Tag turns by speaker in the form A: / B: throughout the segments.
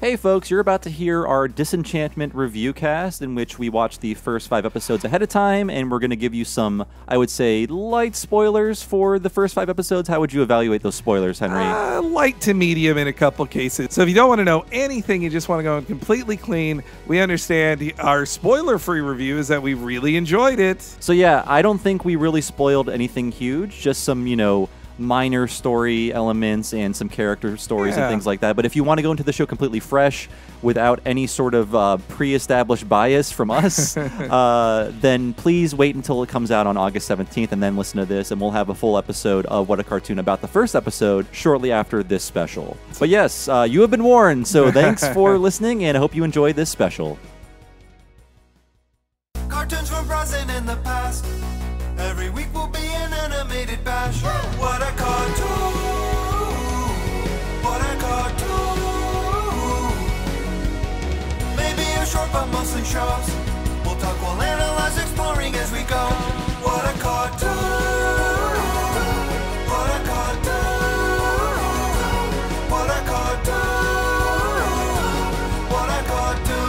A: Hey folks, you're about to hear our Disenchantment review cast in which we watch the first 5 episodes ahead of time, and we're going to give you some, I would say, light spoilers for the first 5 episodes. How would you evaluate those spoilers, Henry?
B: Light to medium in a couple cases. So if you don't want to know anything, you just want to go completely clean, we understand. Our spoiler-free review is that we really enjoyed it.
A: So yeah, I don't think we really spoiled anything huge, just some, minor story elements and some character stories and things like that. But if you want to go into the show completely fresh without any sort of pre-established bias from us, then please wait until it comes out on August 17th and then listen to this, and we'll have a full episode of What a Cartoon about the first episode shortly after this special. But yes, you have been warned, so thanks for listening, and I hope you enjoyed this special.
C: Cartoons from present in the past. Every week will be an animated bash. What a cartoon! What a cartoon! Maybe a short but mostly shows. We'll talk, we'll analyze, exploring as we go. What a cartoon! What a cartoon! What a cartoon! What a cartoon!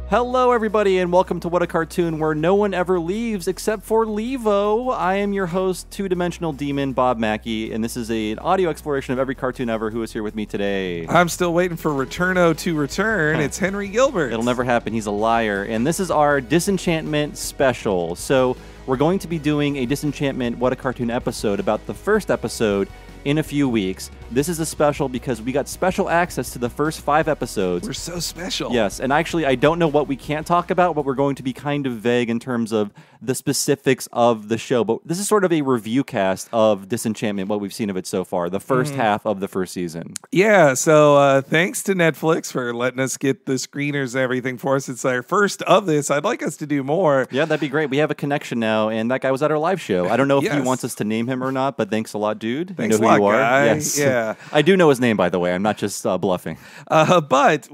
A: Hello, everybody, and welcome to What a Cartoon, where no one ever leaves except for Levo. I am your host, two-dimensional demon, Bob Mackey, and this is an audio exploration of every cartoon ever. Who is here with me today?
B: I'm still waiting for Returno to return. It's Henry Gilbert.
A: It'll never happen. He's a liar. And this is our Disenchantment special. So we're going to be doing a Disenchantment What a Cartoon episode about the first episode in a few weeks. This is a special because we got special access to the first 5 episodes.
B: We're so special.
A: Yes, and actually I don't know what we can't talk about, but we're going to be kind of vague in terms of the specifics of the show. But this is sort of a review cast of Disenchantment, what we've seen of it so far, the first half of the first season.
B: Yeah, so thanks to Netflix for letting us get the screeners and everything for us. It's our first of this. I'd like us to do more.
A: Yeah, that'd be great. We have a connection now, and that guy was at our live show. I don't know if he
B: Yes.
A: wants us to name him or not, but thanks a lot, dude.
B: Thanks
A: you know
B: a
A: who
B: lot,
A: you are.
B: guy.
A: Yes.
B: Yeah.
A: I do know his name, by the way. I'm not just bluffing.
B: But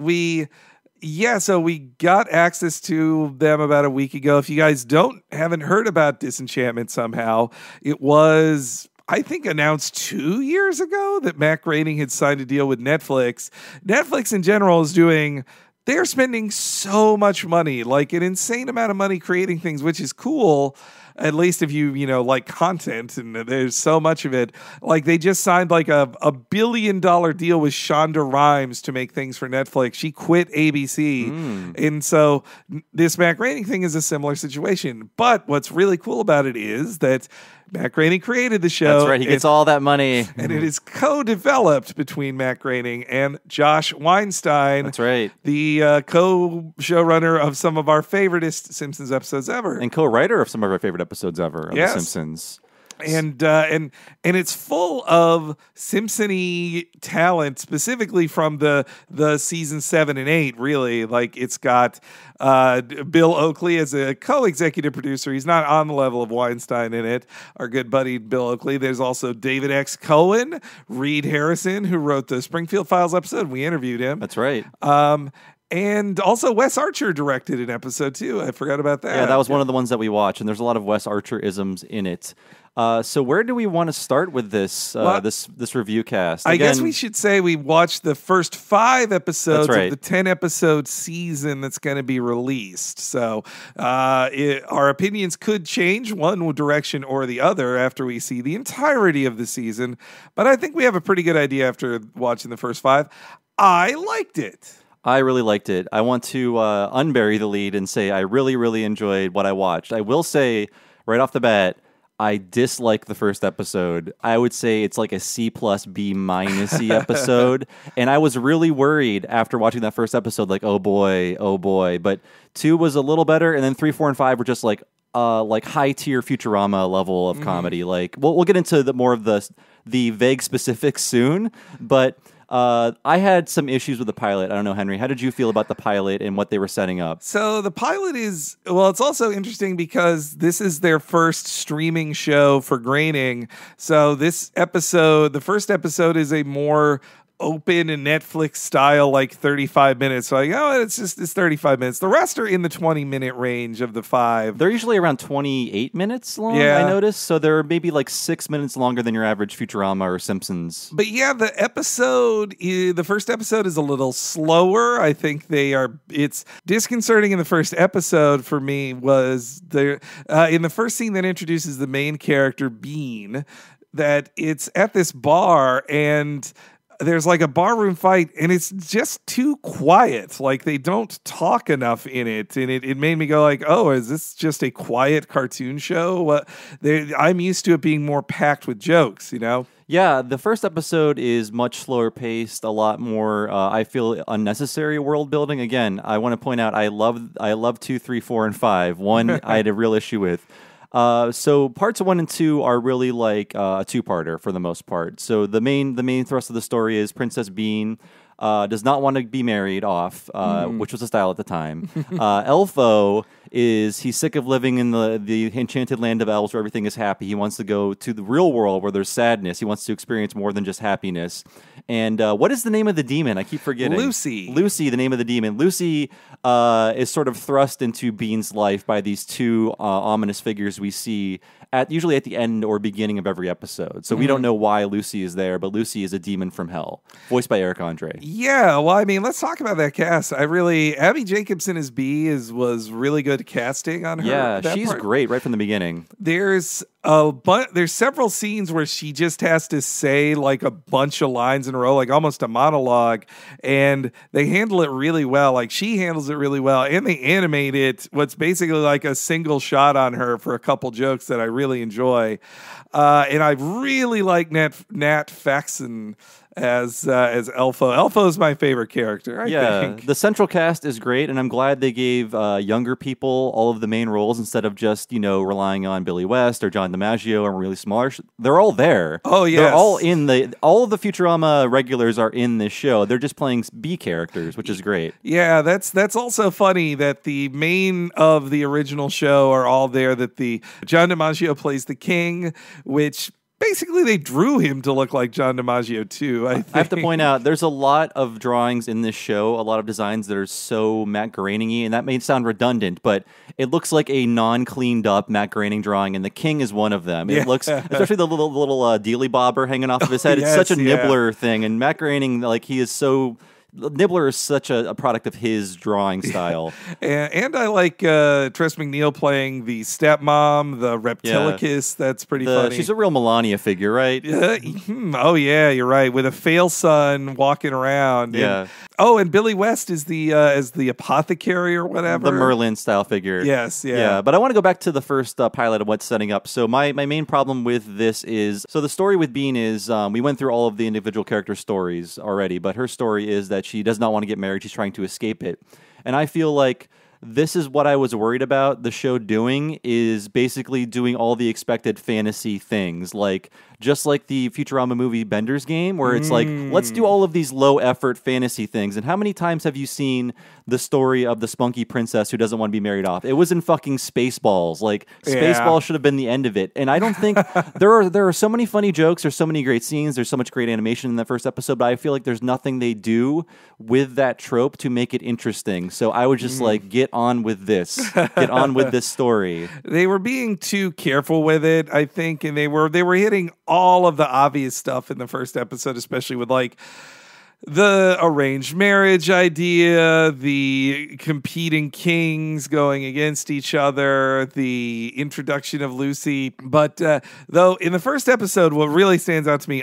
B: so we got access to them about a week ago. If you guys haven't heard about Disenchantment somehow, it was, I think, announced 2 years ago that Matt Groening had signed a deal with Netflix. Netflix in general is they're spending so much money, like an insane amount of money creating things, which is cool. At least if you like content, and there's so much of it. Like they just signed like a $1 billion deal with Shonda Rhimes to make things for Netflix. She quit ABC. And so this Matt Groening thing is a similar situation. But what's really cool about it is that Matt Groening created the show.
A: That's right. He gets all that money.
B: And it is co-developed between Matt Groening and Josh Weinstein.
A: That's right.
B: The co-showrunner of some of our favoriteest Simpsons episodes ever.
A: And co-writer of some of our favorite episodes ever of The Simpsons.
B: And it's full of Simpson-y talent, specifically from the season 7 and 8. Really, like it's got Bill Oakley as a co-executive producer. He's not on the level of Weinstein in it. Our good buddy Bill Oakley. There's also David X. Cohen, Reed Harrison, who wrote the Springfield Files episode. We interviewed him.
A: That's right.
B: And also Wes Archer directed an episode too. I forgot about that.
A: Yeah, that was one of the ones that we watched, and there's a lot of Wes Archer-isms in it. So where do we want to start with this this review cast?
B: I guess we should say we watched the first 5 episodes of the 10-episode season that's going to be released. So our opinions could change one direction or the other after we see the entirety of the season. But I think we have a pretty good idea after watching the first 5. I liked it.
A: I really liked it. I want to unbury the lead and say I really, really enjoyed what I watched. I will say right off the bat, I dislike the first episode. I would say it's like a C plus B minus episode. And I was really worried after watching that first episode, like, oh boy. But 2 was a little better. And then 3, 4, and 5 were just like high tier Futurama level of comedy. Like we'll get into more of the vague specifics soon, but I had some issues with the pilot. I don't know, Henry. How did you feel about the pilot and what they were setting up?
B: So the pilot is, it's also interesting because this is their first streaming show for Groening. So this episode, the first episode is a more open and Netflix style, like 35 minutes. So it's 35 minutes. The rest are in the 20-minute range of the 5.
A: They're usually around 28 minutes long,
B: Yeah.
A: I noticed. So they're maybe like 6 minutes longer than your average Futurama or Simpsons.
B: But yeah, the first episode is a little slower. I think it's disconcerting in the first episode for me was in the first scene that introduces the main character, Bean, that it's at this bar and there's like a barroom fight and it's just too quiet. Like they don't talk enough in it. And it made me go like, oh, is this just a quiet cartoon show? I'm used to it being more packed with jokes, you know?
A: Yeah, the first episode is much slower paced, a lot more, I feel, unnecessary world building. Again, I want to point out I love 2, 3, 4, and 5. 1 I had a real issue with. So parts 1 and 2 are really like a two-parter for the most part. So the main thrust of the story is Princess Bean does not want to be married off, which was a style at the time. Elfo he's sick of living in the enchanted land of elves where everything is happy. He wants to go to the real world where there's sadness. He wants to experience more than just happiness. And what is the name of the demon? I keep forgetting.
B: Lucy.
A: Lucy, the name of the demon. Lucy is sort of thrust into Bean's life by these two ominous figures we see usually at the end or beginning of every episode. So we don't know why Lucy is there, but Lucy is a demon from hell, voiced by Eric Andre.
B: Yeah, well, I mean, let's talk about that cast. Abby Jacobson as Bee was really good casting on her.
A: Yeah, she's great right from the beginning.
B: There's several scenes where she just has to say like a bunch of lines in a row, like almost a monologue, and they handle it really well. Like she handles it really well, and they animate it. What's basically like a single shot on her for a couple jokes that I really enjoy, and I really like Nat Faxon as Elfo. Elfo is my favorite character. I think
A: the central cast is great, and I'm glad they gave younger people all of the main roles instead of just relying on Billy West or John DiMaggio or Maurice Marsh. They're all there.
B: Oh yeah,
A: they're all all of the Futurama regulars are in this show. They're just playing B characters, which is great.
B: Yeah, that's also funny that the main of the original show are all there. That the John DiMaggio plays the king, which basically they drew him to look like John DiMaggio too. I
A: have to point out there's a lot of drawings in this show, a lot of designs that are so Matt Groening-y, and that may sound redundant, but it looks like a non-cleaned up Matt Groening drawing, and the king is one of them. It looks, especially the little dealy bobber hanging off of his head. It's such a Nibbler thing, and Matt Groening, like he is so. Nibbler is such a product of his drawing style.
B: And I like Tress MacNeille playing the stepmom, the Reptilicus. Yeah. That's pretty funny.
A: She's a real Melania figure, right?
B: Oh, yeah, you're right. With a fail son walking around.
A: Yeah.
B: And Billy West is the apothecary or whatever.
A: The Merlin style figure.
B: Yes, yeah.
A: Yeah, but I want to go back to the first pilot of what's setting up. So my main problem with this is, so the story with Bean is, we went through all of the individual character stories already, but her story is that she does not want to get married. She's trying to escape it. And I feel like this is what I was worried about the show doing, is basically doing all the expected fantasy things, like just like the Futurama movie Bender's Game, where it's like, let's do all of these low-effort fantasy things. And how many times have you seen the story of the spunky princess who doesn't want to be married off? It was in fucking Spaceballs. Like, Spaceballs should have been the end of it. And I don't think... there are so many funny jokes, there's so many great scenes, there's so much great animation in that first episode, but I feel like there's nothing they do with that trope to make it interesting. So I would just like, get on with this. Get on with this story.
B: They were being too careful with it, I think, and they were hitting all of the obvious stuff in the first episode, especially with like the arranged marriage idea, the competing kings going against each other, the introduction of Lucy. But though in the first episode, what really stands out to me,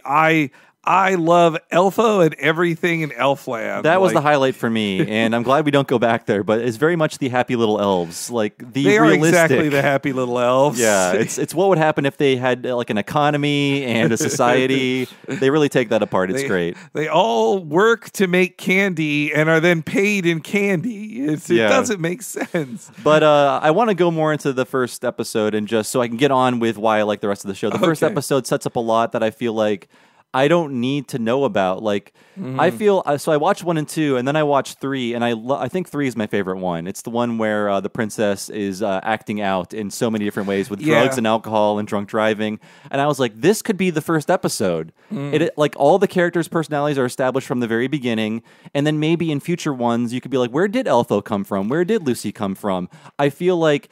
B: I love Elfo and everything in Elfland.
A: That was the highlight for me, and I'm glad we don't go back there, but it's very much the happy little elves. Like
B: they are exactly the happy little elves.
A: Yeah, it's what would happen if they had like an economy and a society. They really take that apart. It's great.
B: They all work to make candy and are then paid in candy. It doesn't make sense.
A: But I want to go more into the first episode, and just so I can get on with why I like the rest of the show. The first episode sets up a lot that I feel like I don't need to know about. Like, I feel so. I watched 1 and 2, and then I watched 3, and I think 3 is my favorite one. It's the one where the princess is acting out in so many different ways with drugs and alcohol and drunk driving. And I was like, this could be the first episode. It like all the characters' personalities are established from the very beginning, and then maybe in future ones you could be like, where did Elfo come from? Where did Lucy come from? I feel like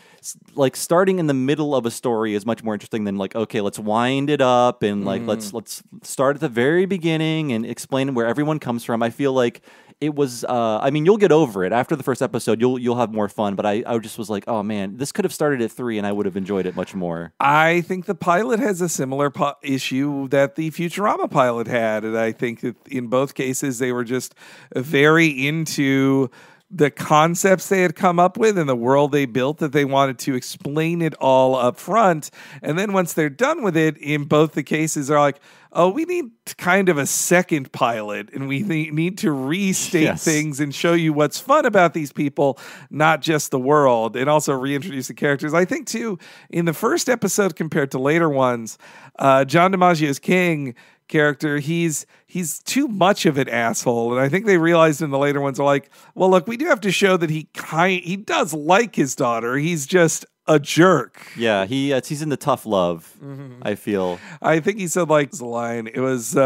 A: starting in the middle of a story is much more interesting than like, okay, let's wind it up and like let's start at the very beginning and explain where everyone comes from. I feel like it was I mean, you'll get over it after the first episode. You'll have more fun, but I just was like, oh man, this could have started at 3 and I would have enjoyed it much more.
B: I think the pilot has a similar issue that the Futurama pilot had, and I think that in both cases they were just very into the concepts they had come up with and the world they built, that they wanted to explain it all up front. And then once they're done with it, in both the cases, they're like, oh, we need kind of a second pilot, and we need to restate things and show you what's fun about these people, not just the world, and also reintroduce the characters. I think, too, in the first episode compared to later ones, John DiMaggio's King character, he's too much of an asshole, and I think they realized in the later ones are like, well, look, we do have to show that he does like his daughter. He's just a jerk.
A: Yeah, he's in the tough love. I feel.
B: I think he said like the line. It was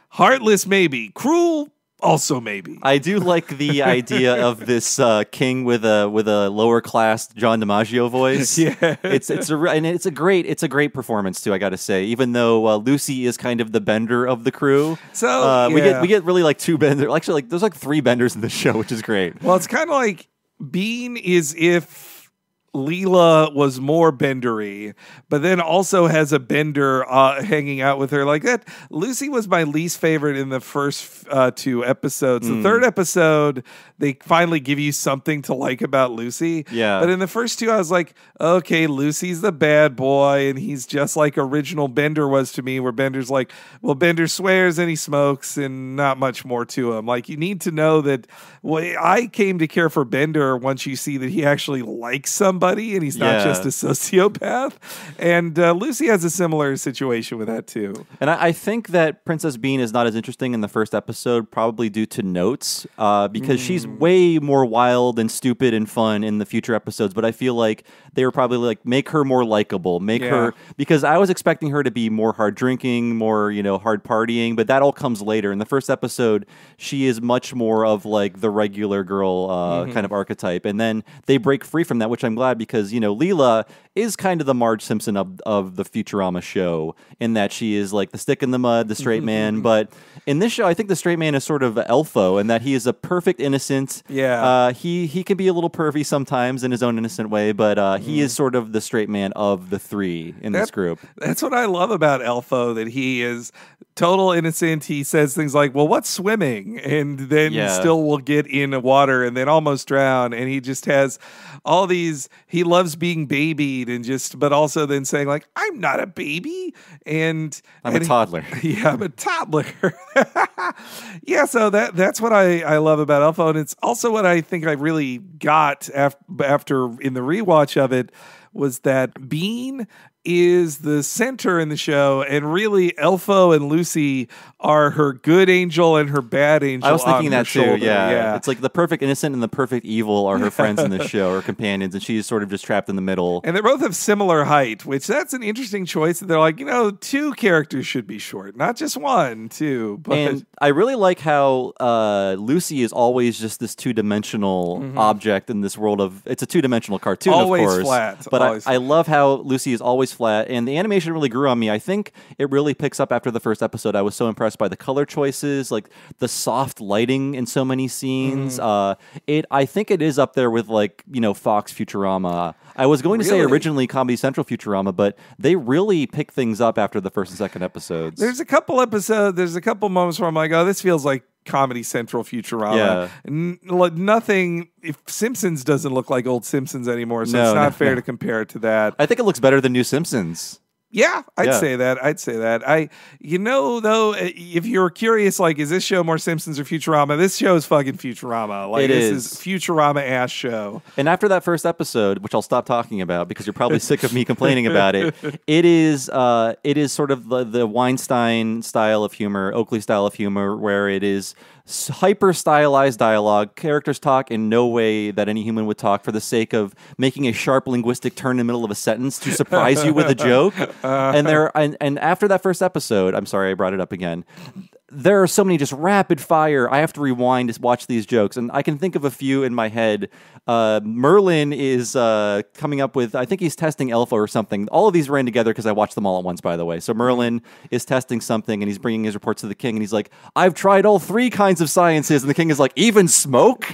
B: heartless, maybe cruel. Also, maybe.
A: I do like the idea of this king with a lower class John DiMaggio voice.
B: Yeah,
A: it's a great performance too. I got to say, even though Lucy is kind of the bender of the crew,
B: so
A: we get really like 2 benders. Actually, like there's like 3 benders in the show, which is great.
B: Well, it's kind of like Bean is if Leela was more bendery, but then also has a bender hanging out with her like that. Lucy was my least favorite in the first 2 episodes. The third episode, they finally give you something to like about Lucy.
A: Yeah.
B: But in the first 2, I was like, okay, Lucy's the bad boy, and he's just like original Bender was to me, where Bender's like, well, Bender swears and he smokes, and not much more to him. Like, you need to know that. Well, I came to care for Bender once you see that he actually likes somebody and he's not just a sociopath. And Lucy has a similar situation with that too.
A: And I think that Princess Bean is not as interesting in the first episode, probably due to notes, because she's way more wild and stupid and fun in the future episodes. But I feel like they were probably like, make her more likable, make her, because I was expecting her to be more hard drinking, more, hard partying, but that all comes later. In the first episode, she is much more of like the regular girl kind of archetype. And then they break free from that, which I'm glad, because, Leela is kind of the Marge Simpson of the Futurama show, in that she is like the stick in the mud, the straight man. But in this show, I think the straight man is sort of Elfo, and that he is a perfect innocent.
B: Yeah.
A: He can be a little pervy sometimes in his own innocent way, but he is sort of the straight man of the 3 in this group.
B: That's what I love about Elfo, that he is total innocent. He says things like, well, what's swimming? And then still will get in the water and then almost drown. And he just has all these, he loves being babied but also then saying like, I'm not a baby. And
A: I'm a toddler.
B: I'm a toddler. So that's what I love about Elfo. And it's also what I think I really got after in the rewatch of it, was that Bean is the center in the show, and really Elfo and Lucy are her good angel and her bad angel.
A: I was thinking that too.
B: Shoulder.
A: Yeah, it's like the perfect innocent and the perfect evil are her friends in the show, her companions, and she's sort of just trapped in the middle.
B: And they both have similar height, which that's an interesting choice. They're like, 2 characters should be short, not just 1, too. But
A: and I really like how Lucy is always just this 2-dimensional object in this world of. It's a 2-dimensional cartoon,
B: always
A: of course,
B: flat.
A: But I love how Lucy is always flat, and the animation really grew on me. I think it really picks up after the first episode. I was so impressed by the color choices, like the soft lighting in so many scenes. I think it is up there with like Fox Futurama. I was going to say originally Comedy Central Futurama, but they really pick things up after the first and second episodes.
B: There's a couple moments where I'm like, oh, this feels like Comedy Central Futurama. Nothing. If Simpsons doesn't look like old Simpsons anymore, so it's not fair to compare it to that.
A: I think it looks better than New Simpsons.
B: Yeah, I'd
A: Yeah.
B: say that. Though, if you're curious, like, is this show more Simpsons or Futurama? This show is fucking Futurama. Like, this is Futurama ass show.
A: And after that first episode, which I'll stop talking about because you're probably sick of me complaining about it, it is sort of the Weinstein style of humor, Oakley style of humor, where it is hyper stylized dialogue. Characters talk in no way that any human would talk for the sake of making a sharp linguistic turn in the middle of a sentence to surprise you with a joke. And after that first episode, I'm sorry I brought it up again. There are so many just rapid fire. I have to rewind to watch these jokes, and I can think of a few in my head. Merlin is coming up with, I think he's testing Elfo or something. All of these ran together because I watched them all at once, by the way. So Merlin is testing something, and he's bringing his reports to the king, and he's like, I've tried all 3 kinds of sciences, and the king is like, even smoke?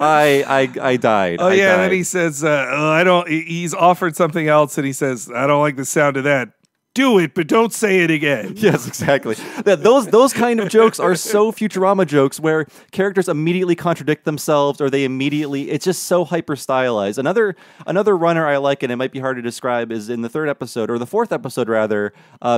A: I died.
B: Oh,
A: I
B: yeah,
A: died.
B: and then he says, he's offered something else, and he says, I don't like the sound of that. Do it, but don't say it again.
A: Yes, exactly. Those kind of jokes are so Futurama jokes where characters immediately contradict themselves, or they immediately. It's just so hyper stylized. Another runner I like, and it might be hard to describe, is in the 3rd episode, or the 4th episode rather.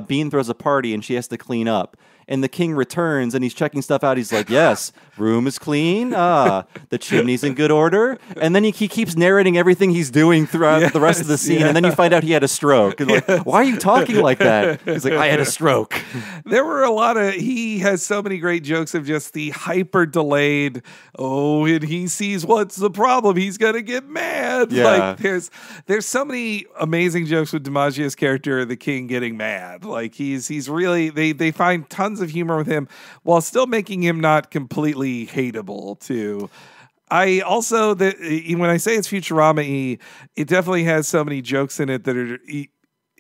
A: Bean throws a party and she has to clean up. And the king returns and he's checking stuff out. He's like, yes, room is clean. The chimney's in good order. And then he keeps narrating everything he's doing throughout the rest of the scene.
B: Yeah.
A: And then you find out he had a stroke. And like, why are you talking like that? He's like, I had a stroke.
B: There were he has so many great jokes of just the hyper delayed, and he sees what's the problem. He's going to get mad.
A: Yeah.
B: Like there's so many amazing jokes with DiMaggio's character, the king, getting mad. Like he's really, they find tons of humor with him while still making him not completely hateable too. I also, when I say it's Futurama-y, it definitely has so many jokes in it that are...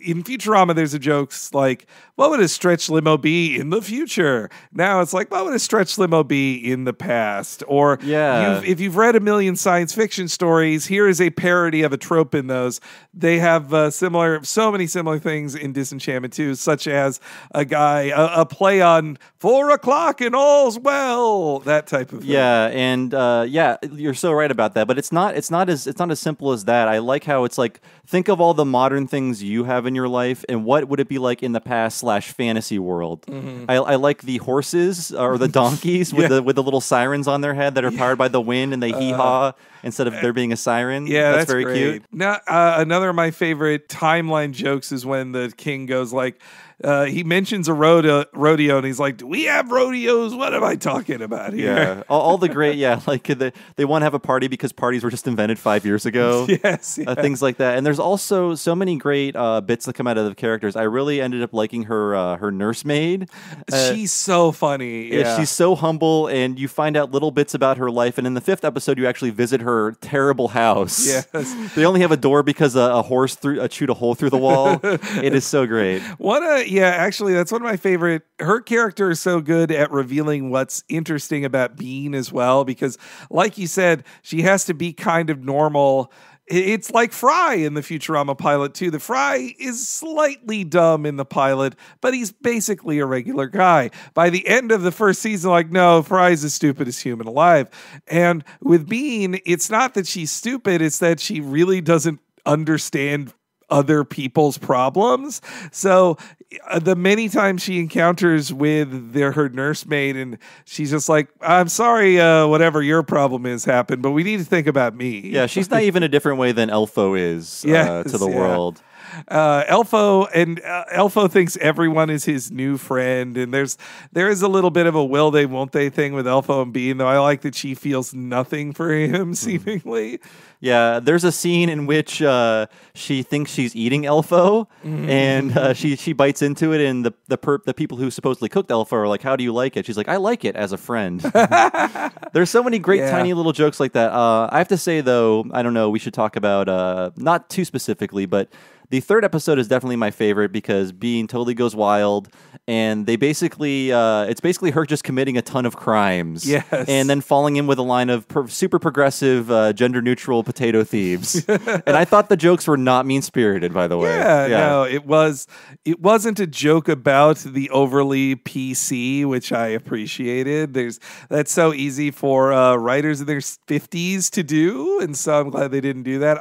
B: In Futurama, there's a jokes like, what would a stretch limo be in the future? Now it's like, what would a stretch limo be in the past? Or if you've read a million science fiction stories, here is a parody of a trope in those. They have so many similar things in Disenchantment too, such as a play on 4 o'clock and all's well, that type of thing.
A: Yeah, and you're so right about that. But it's not as simple as that. I like how it's like, think of all the modern things you have in your life, and what would it be like in the past / fantasy world? Mm-hmm. I like the horses or the donkeys with the little sirens on their head that are powered by the wind, and they hee haw instead of there being a siren.
B: Yeah, that's
A: very
B: great.
A: cute.
B: Now, another of my favorite timeline jokes is when the king goes like, he mentions a rodeo, and he's like, do we have rodeos? What am I talking about here?
A: Yeah, all the great, like they want to have a party because parties were just invented 5 years ago.
B: Yes, yeah.
A: Things like that. And there's also so many great bits that come out of the characters. I really ended up liking her nursemaid.
B: She's so funny. Yeah.
A: She's so humble, and you find out little bits about her life. And in the 5th episode, you actually visit her terrible house.
B: Yes.
A: They only have a door because a horse chewed a hole through the wall. It is so great.
B: Actually, that's one of my favorite. Her character is so good at revealing what's interesting about Bean as well, because, like you said, she has to be kind of normal. It's like Fry in the Futurama pilot, too. The Fry is slightly dumb in the pilot, but he's basically a regular guy. By the end of the first season, like, no, Fry's the stupidest human alive. And with Bean, it's not that she's stupid, it's that she really doesn't understand other people's problems. So the many times she encounters with her nursemaid, and she's just like, I'm sorry, whatever your problem is happened, but we need to think about me. Yeah,
A: she's naive in a different way than Elfo is to the world.
B: Elfo thinks everyone is his new friend, and there is a little bit of a will they won't they thing with Elfo and Bean, though I like that she feels nothing for him seemingly.
A: Yeah, there's a scene in which she thinks she's eating Elfo, and she bites into it, and the people who supposedly cooked Elfo are like, how do you like it? She's like, I like it as a friend. There's so many great tiny little jokes like that. I have to say, though, I don't know, we should talk about, not too specifically, but the 3rd episode is definitely my favorite because Bean totally goes wild, and they basically it's basically her just committing a ton of crimes.
B: Yes.
A: And then falling in with a line of super progressive, gender neutral potato thieves. And I thought the jokes were not mean spirited, by the way.
B: No, it wasn't a joke about the overly PC, which I appreciated. That's so easy for writers in their 50s to do, and so I'm glad they didn't do that.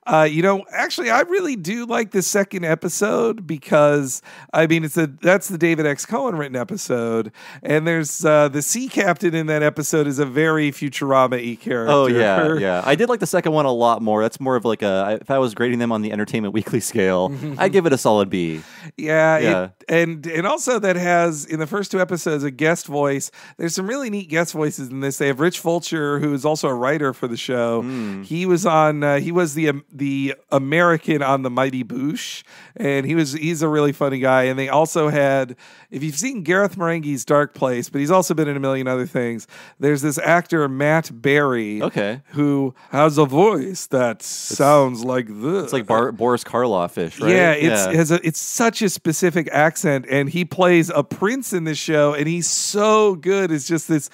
B: Actually, I really do like the second episode because I mean that's the David X. Cohen written episode, and there's the sea captain in that episode is a very Futurama-y character.
A: Oh yeah. I did like the second one a lot more. That's more of like if I was grading them on the Entertainment Weekly scale, I'd give it a solid B.
B: Yeah. And also that has in the first two episodes a guest voice. There's some really neat guest voices in this. They have Rich Fulcher, who is also a writer for the show. He was on. He was the American on the Mighty Boosh, and he's a really funny guy. And they also had, if you've seen Gareth Marenghi's Dark Place, but he's also been in a million other things. There's this actor Matt Berry, who has a voice that sounds like this.
A: It's like Boris Karloff-ish, right?
B: Yeah, it's such a specific accent, and he plays a prince in this show, and he's so good as just this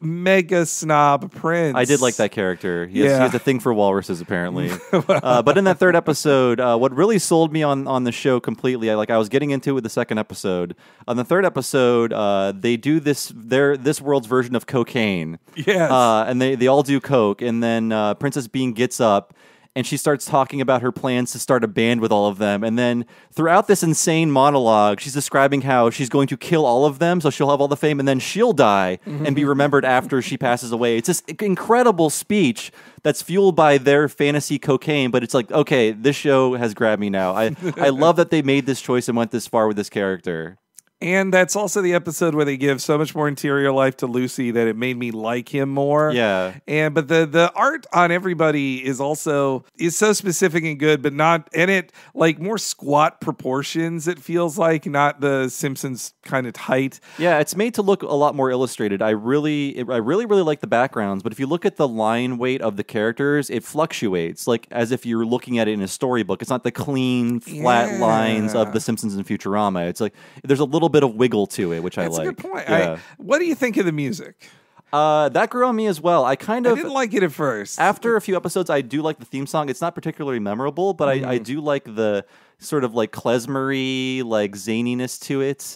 B: mega snob prince.
A: I did like that character. He has a thing for walruses, apparently. But in that third episode, what really sold me on the show completely, I was getting into it with the second episode. On the third episode, they do this world's version of cocaine.
B: Yes.
A: And they all do coke, and then Princess Bean gets up, and she starts talking about her plans to start a band with all of them. And then throughout this insane monologue, she's describing how she's going to kill all of them, so she'll have all the fame, and then she'll die and be remembered after she passes away. It's this incredible speech that's fueled by their fantasy cocaine, but it's like, okay, this show has grabbed me now. I love that they made this choice and went this far with this character.
B: And that's also the episode where they give so much more interior life to Lucy that it made me like him more.
A: Yeah.
B: But the art on everybody is so specific and good, but not, and it like more squat proportions, it feels like, not the Simpsons kind of height.
A: Yeah, it's made to look a lot more illustrated. I really like the backgrounds, but if you look at the line weight of the characters, it fluctuates, like as if you're looking at it in a storybook. It's not the clean, flat lines of The Simpsons and Futurama. It's like there's a little bit of wiggle to it, which I like.
B: That's a good point.
A: Yeah.
B: What do you think of the music?
A: That grew on me as well. I
B: didn't like it at first.
A: After a few episodes, I do like the theme song. It's not particularly memorable, but I do like the sort of like klezmer-y, like zaniness to it.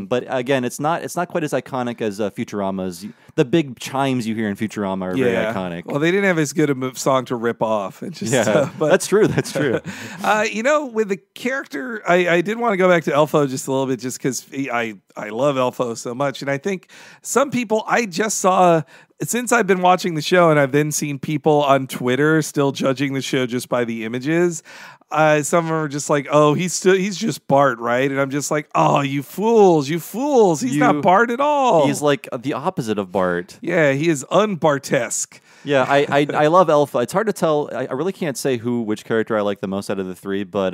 A: But again, it's not quite as iconic as Futurama's. The big chimes you hear in Futurama are very iconic.
B: Well, they didn't have as good a song to rip off. But
A: that's true. That's true.
B: With the character, I did want to go back to Elfo just a little bit, just because I love Elfo so much, and I think some people I just saw. Since I've been watching the show and I've then seen people on Twitter still judging the show just by the images, some of them are just like, oh, he's just Bart, right? And I'm just like, oh, you fools. He's not Bart at all.
A: He's like the opposite of Bart.
B: Yeah, he is un-Bartesque.
A: Yeah, I love Elfa. It's hard to tell. I really can't say which character I like the most out of the three, but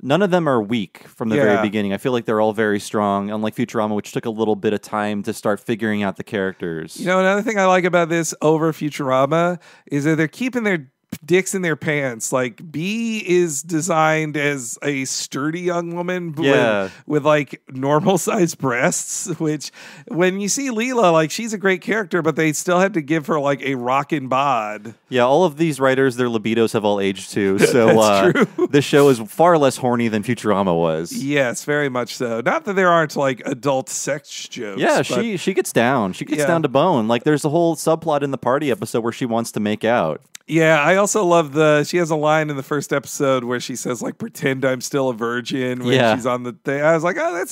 A: none of them are weak from the very beginning. I feel like they're all very strong, unlike Futurama, which took a little bit of time to start figuring out the characters.
B: Another thing I like about this over Futurama is that they're keeping their dicks in their pants. Like, Bee is designed as a sturdy young woman with like normal sized breasts, which when you see Leela, like, she's a great character, but they still had to give her like a rockin' bod.
A: Yeah, all of these writers, their libidos have all aged too. So this show is far less horny than Futurama was.
B: Yes, very much so. Not that there aren't like adult sex jokes.
A: Yeah, she gets down. She gets down to bone. Like, there's a whole subplot in the party episode where she wants to make out.
B: Yeah, I also love she has a line in the first episode where she says, like, pretend I'm still a virgin when she's on the thing. I was like, oh,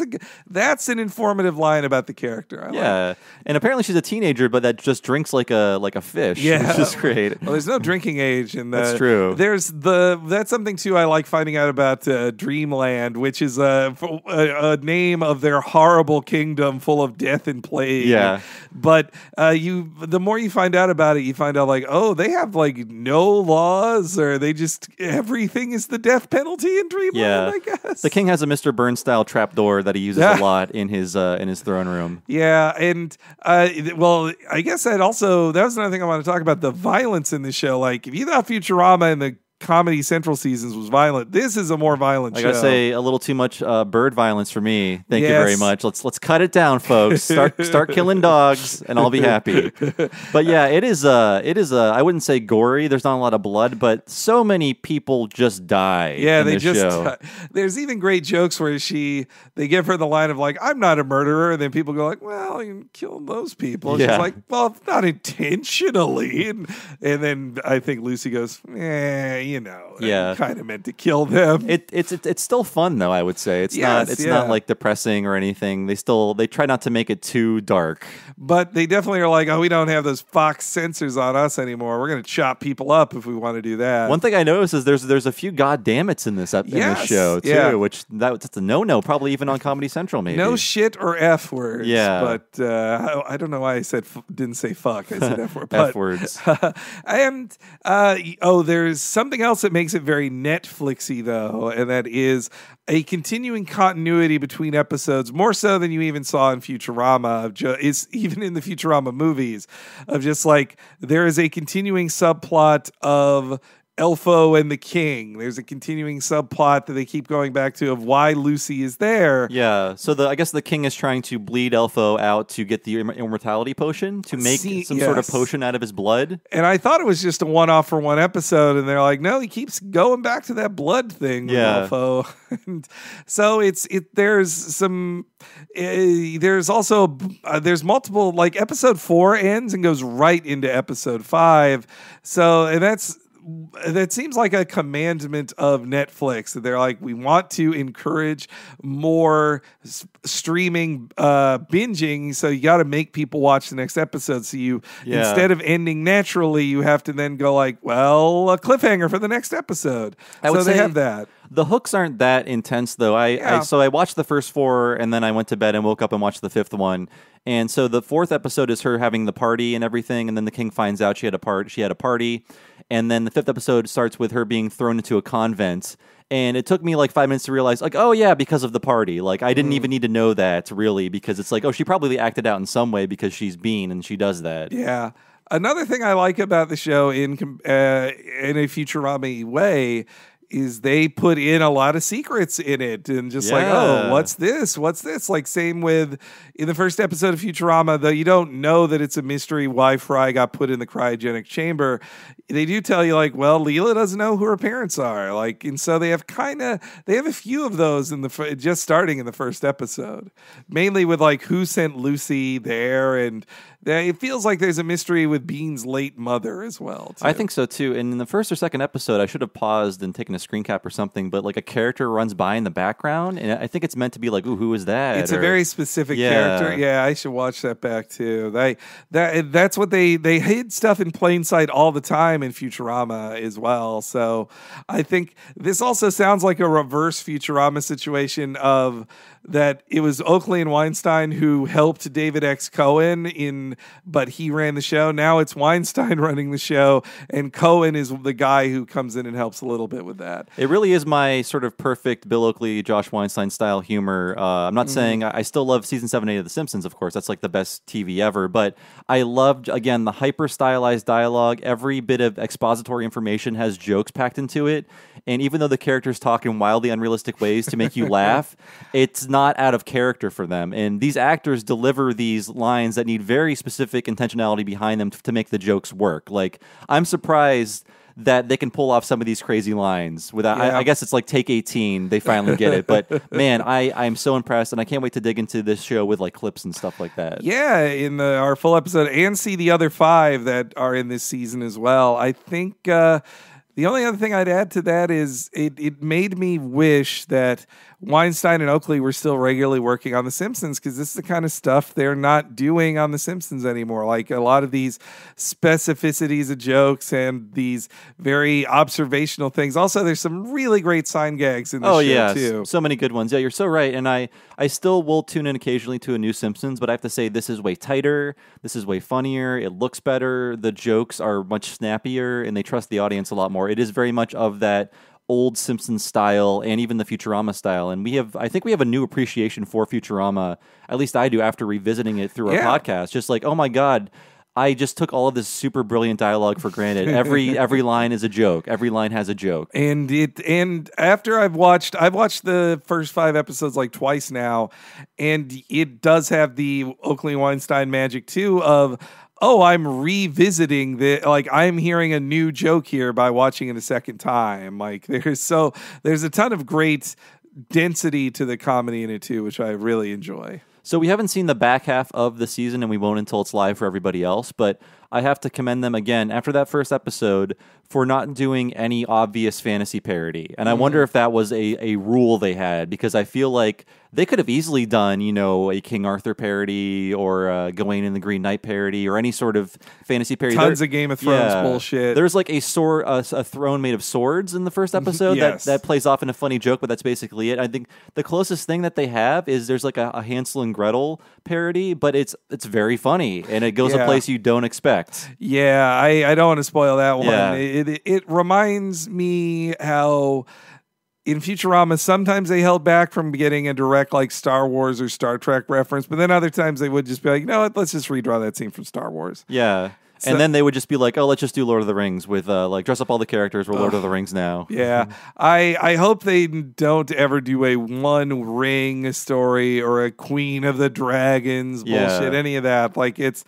B: that's an informative line about the character.
A: And apparently she's a teenager, but that just drinks like a fish, which is great.
B: Well, there's no drinking age in that.
A: That's true.
B: That's something, too, I like finding out about Dreamland, which is a name of their horrible kingdom full of death and plague.
A: Yeah.
B: But the more you find out about it, you find out, like, oh, they have, like, no laws, or they just everything is the death penalty in Dreamland, I guess.
A: The king has a Mr. Burns style trapdoor that he uses a lot in his throne room.
B: Yeah, and I guess that was another thing I want to talk about, the violence in the show. Like, if you thought Futurama and the Comedy Central seasons was violent. This is a more violent
A: I
B: show.
A: gotta say, a little too much bird violence for me. Thank you
B: Yes.
A: very much. Let's cut it down, folks. Start killing dogs, and I'll be happy. But yeah, it is. I wouldn't say gory. There's not a lot of blood, but so many people just die.
B: Yeah,
A: in
B: they
A: this
B: just.
A: show.
B: There's even great jokes where they give her the line of like, "I'm not a murderer," and then people go like, "Well, you killed those people." And
A: Yeah.
B: She's like, "Well, not intentionally," and then I think Lucy goes,
A: Yeah.
B: kind of meant to kill them."
A: It's still fun though. I would say it's
B: Yes,
A: not like depressing or anything. They try not to make it too dark.
B: But they definitely are like, "Oh, we don't have those Fox censors on us anymore. We're going to chop people up if we want to do that."
A: One thing I noticed is there's a few goddammits in this in
B: Yes,
A: this show too,
B: yeah.
A: which that's a no probably even on Comedy Central maybe.
B: No shit or F words.
A: Yeah.
B: But I don't know why I didn't say fuck. I said F word. But,
A: F words.
B: And there's something else that makes it very Netflixy though, and that is a continuing continuity between episodes, more so than you even saw in Futurama. Is even in the Futurama movies, of just like there is a continuing subplot of Elfo and the King. There's a continuing subplot that they keep going back to of why Lucy is there.
A: Yeah, so I guess the king is trying to bleed Elfo out to get the immortality potion to make some sort of
B: yes.
A: potion out of his blood.
B: And I thought it was just a one-off for one episode, and they're like, no, he keeps going back to that blood thing with
A: Yeah.
B: Elfo. And so there's also there's multiple, like episode 4 ends and goes right into episode 5. So, and that seems like a commandment of Netflix that they're like, we want to encourage more streaming binging, so you got to make people watch the next episode. So instead of ending naturally, you have to then go like, well, a cliffhanger for the next episode.
A: I would
B: so they
A: say
B: have that.
A: The hooks aren't that intense though. So I watched the first 4 and then I went to bed and woke up and watched the 5th one. And so the 4th episode is her having the party and everything, and then the king finds out she had a party. And then the 5th episode starts with her being thrown into a convent. And it took me like 5 minutes to realize, like, oh yeah, because of the party. Like, I didn't even need to know that really, because it's like, oh, she probably acted out in some way because she's Bean and she does that.
B: Yeah. Another thing I like about the show in a Futurama way is they put in a lot of secrets in it, and just like, oh, what's this? Like same with in the first episode of Futurama, though you don't know that it's a mystery why Fry got put in the cryogenic chamber. They do tell you like, well, Leela doesn't know who her parents are, like, and so they have a few of those in just starting in the first episode, mainly with like who sent Lucy there, and it feels like there's a mystery with Bean's late mother as well, too.
A: I think so too. And in the first or second episode, I should have paused and taken a screen cap or something, but like a character runs by in the background, and I think it's meant to be like, ooh, who is that?
B: It's a very specific character. Yeah, I should watch that back too. That's what they hid stuff in plain sight all the time in Futurama as well. So I think this also sounds like a reverse Futurama situation of that it was Oakley and Weinstein who helped David X. Cohen but he ran the show. Now it's Weinstein running the show, and Cohen is the guy who comes in and helps a little bit with that.
A: It really is my sort of perfect Bill Oakley, Josh Weinstein style humor. I'm not saying I still love season 7, 8 of The Simpsons, of course. That's like the best TV ever. But I loved, again, the hyper stylized dialogue. Every bit of expository information has jokes packed into it. And even though the characters talk in wildly unrealistic ways to make you laugh, it's not out of character for them. And these actors deliver these lines that need very specific intentionality behind them to make the jokes work. Like, I'm surprised that they can pull off some of these crazy lines without. I guess it's like take 18. They finally get it. But man, I'm so impressed, and I can't wait to dig into this show with like clips and stuff like that.
B: Yeah, in our full episode, and see the other 5 that are in this season as well. I think the only other thing I'd add to that is it made me wish that Weinstein and Oakley were still regularly working on The Simpsons, because this is the kind of stuff they're not doing on The Simpsons anymore. Like a lot of these specificities of jokes and these very observational things. Also, there's some really great sign gags in this show, too.
A: So many good ones. Yeah, you're so right. And I still will tune in occasionally to a new Simpsons, but I have to say this is way tighter. This is way funnier. It looks better. The jokes are much snappier, and they trust the audience a lot more. It is very much of that old Simpsons style and even the Futurama style. And I think we have a new appreciation for Futurama. At least I do after revisiting it through our podcast. Just like, oh my God, I just took all of this super brilliant dialogue for granted. Every line is a joke. Every line has a joke.
B: And after I've watched the first 5 episodes like twice now, and it does have the Oakley Weinstein magic too of, oh, I'm revisiting I'm hearing a new joke here by watching it a second time. Like there's a ton of great density to the comedy in it too, which I really enjoy.
A: So we haven't seen the back half of the season, and we won't until it's live for everybody else, but I have to commend them again after that first episode for not doing any obvious fantasy parody. And I wonder if that was a rule they had, because I feel like they could have easily done, a King Arthur parody or a Gawain and the Green Knight parody or any sort of fantasy parody.
B: Tons of Game of Thrones bullshit.
A: There's like a throne made of swords in the first episode
B: Yes.
A: that plays off in a funny joke, but that's basically it. I think the closest thing that they have is there's like a Hansel and Gretel parody, but it's very funny and it goes a place you don't expect.
B: Yeah, I don't want to spoil that one.
A: Yeah.
B: It reminds me how in Futurama sometimes they held back from getting a direct like Star Wars or Star Trek reference, but then other times they would just be like, you know what, let's just redraw that scene from Star Wars.
A: Yeah. And then they would just be like, oh, let's just do Lord of the Rings with dress up all the characters. We're Lord of the Rings now.
B: Yeah. I hope they don't ever do a One Ring story or a Queen of the Dragons bullshit, any of that. Like it's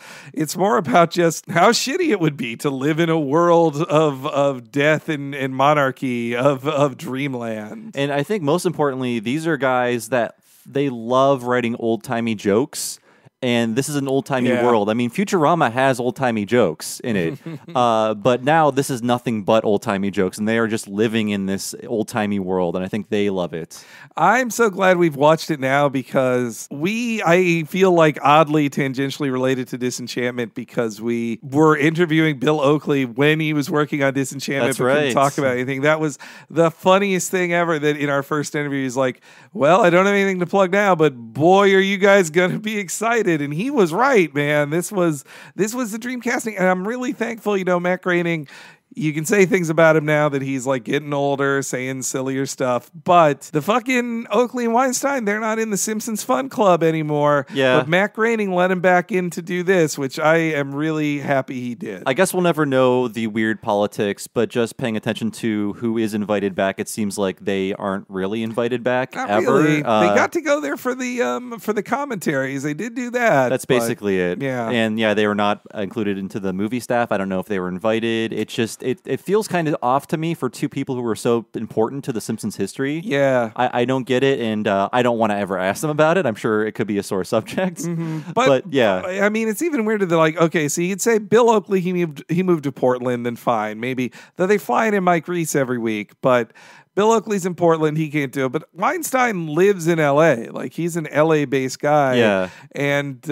B: more about just how shitty it would be to live in a world of death and monarchy of dreamland.
A: And I think most importantly, these are guys that they love writing old-timey jokes. And this is an old-timey world. I mean, Futurama has old-timey jokes in it. But now this is nothing but old-timey jokes. And they are just living in this old-timey world. And I think they love it.
B: I'm so glad we've watched it now because I feel like oddly tangentially related to Disenchantment because we were interviewing Bill Oakley when he was working on Disenchantment.
A: That's
B: but couldn't
A: right.
B: talk about anything. That was the funniest thing ever that in our first interview, he's like, well, I don't have anything to plug now, but boy, are you guys going to be excited. And he was right, man. This was the dream casting. And I'm really thankful, Matt Groening, you can say things about him now that he's like getting older, saying sillier stuff, but the fucking Oakley and Weinstein, they're not in the Simpsons Fun Club anymore.
A: Yeah.
B: But Matt Groening let him back in to do this, which I am really happy he did.
A: I guess we'll never know the weird politics, but just paying attention to who is invited back, it seems like they aren't really invited back
B: Not
A: ever.
B: really. They got to go there for the commentaries. They did do that.
A: That's basically it.
B: Yeah.
A: And they were not included into the movie staff. I don't know if they were invited. It's just it feels kind of off to me for two people who were so important to the Simpsons history.
B: Yeah.
A: I don't get it, and I don't want to ever ask them about it. I'm sure it could be a sore subject.
B: Mm-hmm.
A: But yeah.
B: I mean, it's even weirder that like, okay, so you'd say Bill Oakley, he moved to Portland, then fine. Maybe though they fly in Mike Reese every week, but Bill Oakley's in Portland, he can't do it. But Weinstein lives in LA. Like he's an LA based guy.
A: Yeah.
B: And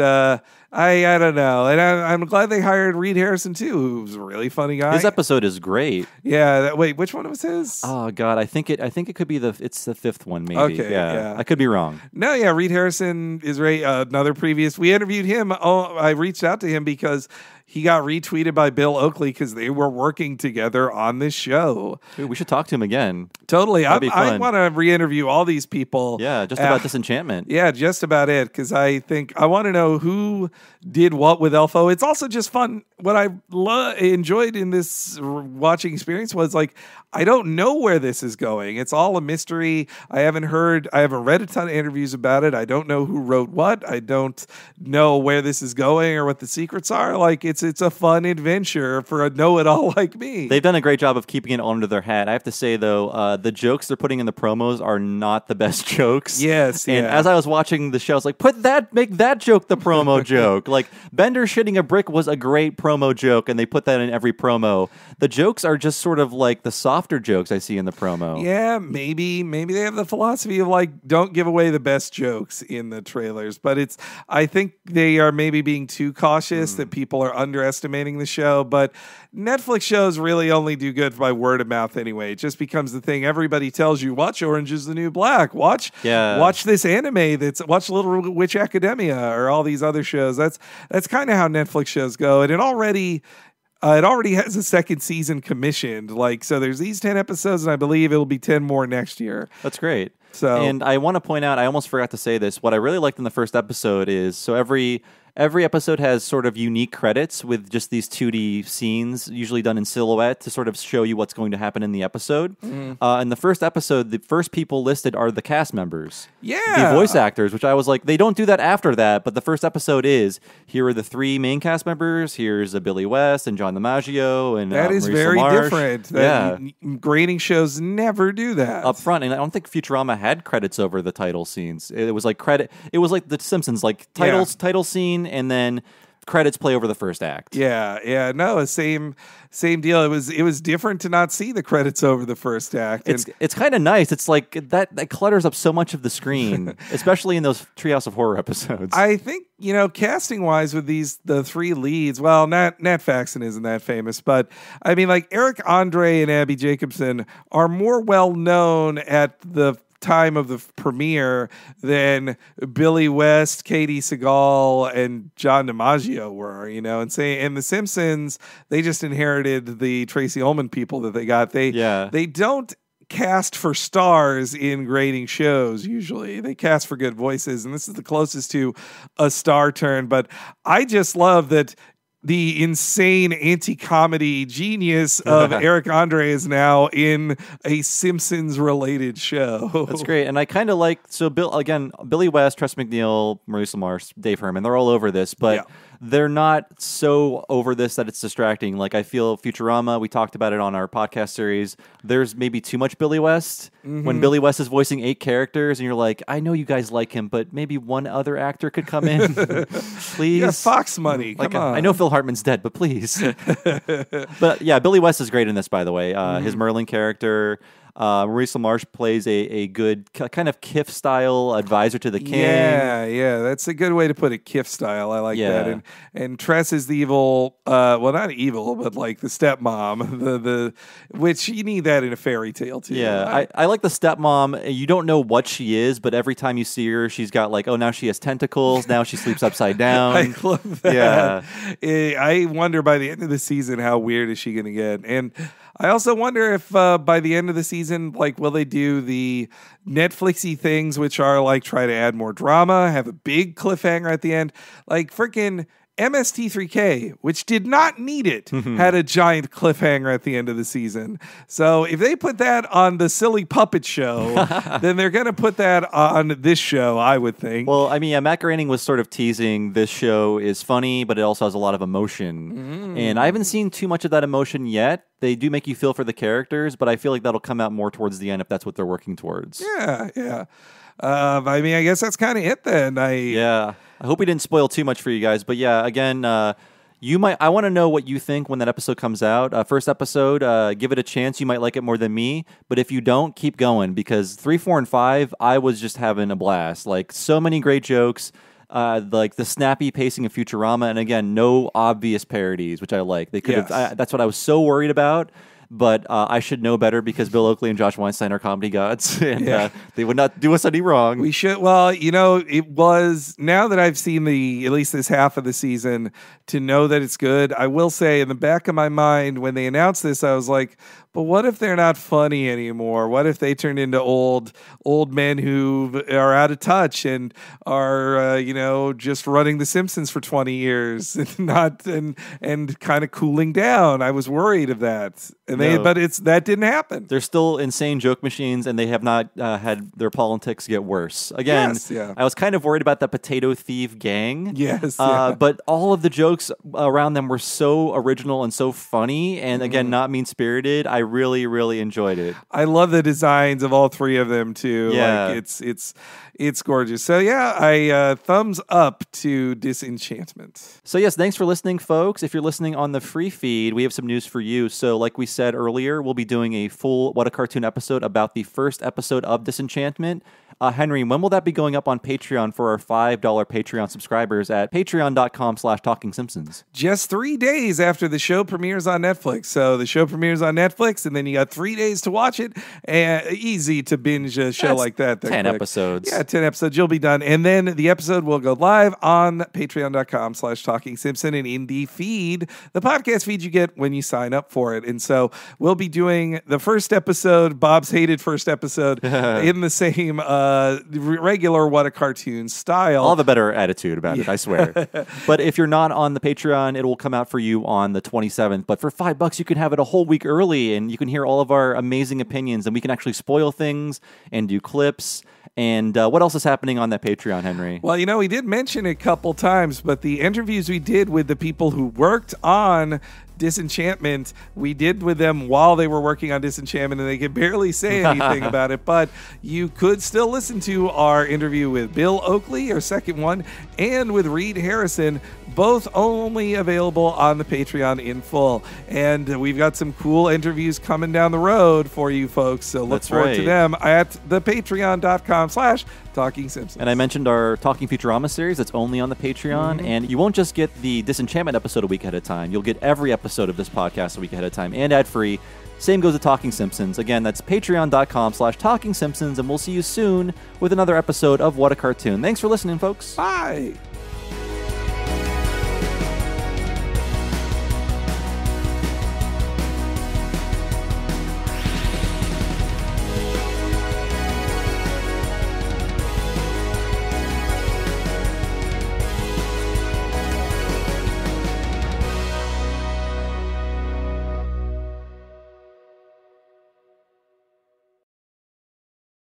B: I don't know. And I'm glad they hired Reed Harrison too, who's a really funny guy.
A: His episode is great.
B: Yeah. Wait, which one was his?
A: Oh God, I think it could be it's the fifth one maybe.
B: Okay,
A: yeah.
B: yeah.
A: I could be wrong.
B: No, yeah, Reed Harrison is right. Another previous. We interviewed him. I reached out to him because he got retweeted by Bill Oakley because they were working together on this show.
A: Dude, we should talk to him again.
B: Totally.
A: That'd be
B: I
A: fun.
B: want to re-interview all these people.
A: Yeah, just about Disenchantment.
B: Yeah, just about it. Because I think I want to know who did what with Elfo. It's also just fun. What I enjoyed in this watching experience was like, I don't know where this is going. It's all a mystery. I haven't read a ton of interviews about it. I don't know who wrote what. I don't know where this is going or what the secrets are. Like it's a fun adventure for a know-it-all like me.
A: They've done a great job of keeping it under their hat. I have to say though, the jokes they're putting in the promos are not the best jokes.
B: Yes,
A: And
B: yeah.
A: as I was watching the show, I was like, make that joke the promo joke. Like Bender shitting a brick was a great promo joke, and they put that in every promo. The jokes are just sort of like the softer jokes I see in the promo.
B: Yeah, maybe they have the philosophy of like, don't give away the best jokes in the trailers. But I think they are maybe being too cautious that people are underestimating the show. But Netflix shows really only do good by word of mouth anyway. It just becomes the thing everybody tells you. Watch Orange is the New Black. Watch this anime. Watch Little Witch Academia or all these other shows. That's kind of how Netflix shows go. And it already has a second season commissioned. Like, so there's these 10 episodes, and I believe it'll be 10 more next year.
A: That's great.
B: So,
A: and I want to point out, I almost forgot to say this. What I really liked in the first episode is, so every every episode has sort of unique credits with just these 2D scenes, usually done in silhouette to sort of show you what's going to happen in the episode. In the first episode, the first people listed are the cast members.
B: Yeah.
A: The voice actors, which I was like, they don't do that after that, but the first episode is, here are the 3 main cast members, here's Billy West and John DiMaggio and
B: That is
A: Maurice
B: very
A: LaMarche.
B: different.
A: Yeah.
B: Grading shows never do that.
A: Up front, and I don't think Futurama had credits over the title scenes. It was like credit. It was like The Simpsons, like title scene, and then credits play over the first act.
B: Yeah, no, same deal. It was different to not see the credits over the first act.
A: It's kind of nice. It's like that clutters up so much of the screen, especially in those Treehouse of Horror episodes.
B: I think, casting wise with the 3 leads, well, Nat Faxon isn't that famous, but I mean, like Eric Andre and Abby Jacobson are more well known at the time of the premiere than Billy West, Katie Seagal, and John DiMaggio were, and The Simpsons, they just inherited the Tracy Ullman people that they got. They don't cast for stars in grading shows usually. They cast for good voices, and this is the closest to a star turn. But I just love that the insane anti-comedy genius of Eric Andre is now in a Simpsons-related show.
A: That's great. And I kind of like, Billy West, Tress MacNeille, Maurice LaMarche, Dave Herman, they're all over this, but they're not so over this that it's distracting. Like, I feel Futurama, we talked about it on our podcast series, there's maybe too much Billy West. When Billy West is voicing 8 characters, and you're like, I know you guys like him, but maybe one other actor could come in. Please.
B: Yeah, Fox money.
A: Like,
B: come on.
A: I know Phil Hartman's dead, but please. But yeah, Billy West is great in this, by the way. His Merlin character. Maurice LaMarche plays a good kind of Kif style advisor to the king.
B: Yeah, that's a good way to put it. Kif style, I like that. And Tress is the evil, well, not evil, but like the stepmom, the which you need that in a fairy tale too.
A: Yeah, I like the stepmom. You don't know what she is, but every time you see her, she's got like, oh, now she has tentacles. Now she sleeps upside down.
B: I love that. Yeah, I wonder by the end of the season how weird is she going to get, and I also wonder if by the end of the season, like, will they do the Netflixy things, which are like try to add more drama, have a big cliffhanger at the end, like freaking MST3K, which did not need it, had a giant cliffhanger at the end of the season. So if they put that on the silly puppet show, then they're going to put that on this show, I would think.
A: Well, I mean, Matt Groening was sort of teasing this show is funny, but it also has a lot of emotion. And I haven't seen too much of that emotion yet. They do make you feel for the characters, but I feel like that'll come out more towards the end if that's what they're working towards.
B: Yeah. I mean, I guess that's kind of it then.
A: I hope we didn't spoil too much for you guys, but yeah, again, I want to know what you think when that episode comes out. First episode, give it a chance. You might like it more than me, but if you don't, keep going, because 3, 4, and 5, I was just having a blast. Like, so many great jokes, like the snappy pacing of Futurama, and again, no obvious parodies, which I like. They could have. That's what I was so worried about. But I should know better because Bill Oakley and Josh Weinstein are comedy gods, and they would not do us any wrong.
B: We should. Well, it was, now that I've seen at least this half of the season, to know that it's good. I will say, in the back of my mind, when they announced this, I was like, but what if they're not funny anymore? What if they turn into old men who are out of touch and are just running The Simpsons for 20 years and kind of cooling down? I was worried of that, that didn't happen.
A: They're still insane joke machines, and they have not had their politics get worse. Again, I was kind of worried about the potato thief gang. But all of the jokes around them were so original and so funny, and again, not mean spirited. I really, really enjoyed it.
B: I love the designs of all 3 of them too.
A: Yeah.
B: Like, it's gorgeous. So I thumbs up to Disenchantment.
A: So yes, thanks for listening, folks. If you're listening on the free feed, we have some news for you. So like we said earlier, we'll be doing a full What a Cartoon episode about the first episode of Disenchantment. Henry, when will that be going up on Patreon for our $5 Patreon subscribers at patreon.com/TalkingSimpsons?
B: Just 3 days after the show premieres on Netflix. So the show premieres on Netflix. Netflix, and then you got 3 days to watch it. And easy to binge a show
A: That's
B: like that.
A: 10
B: quick.
A: episodes.
B: Yeah, 10 episodes. You'll be done. And then the episode will go live on patreon.com/Talking Simpson, and in the feed, the podcast feed you get when you sign up for it. And so we'll be doing the first episode, Bob's hated first episode, in the same regular What a Cartoon style.
A: I'll have a better attitude about it, I swear. But if you're not on the Patreon, it will come out for you on the 27th. But for $5, you can have it a whole week early, and you can hear all of our amazing opinions, and we can actually spoil things and do clips. And what else is happening on that Patreon, Henry?
B: Well, we did mention it a couple times, but the interviews we did with the people who worked on Disenchantment, we did with them while they were working on Disenchantment, and they could barely say anything about it. But you could still listen to our interview with Bill Oakley, our second one, and with Reed Harrison, both only available on the Patreon in full. And we've got some cool interviews coming down the road for you folks, so look forward to them at the patreon.com/Talking Simpsons.
A: And I mentioned our Talking Futurama series that's only on the Patreon, and you won't just get the Disenchantment episode a week ahead of time. You'll get every episode of this podcast a week ahead of time and ad-free. Same goes to Talking Simpsons. Again, that's patreon.com/Talking Simpsons, and we'll see you soon with another episode of What a Cartoon. Thanks for listening, folks.
B: Bye.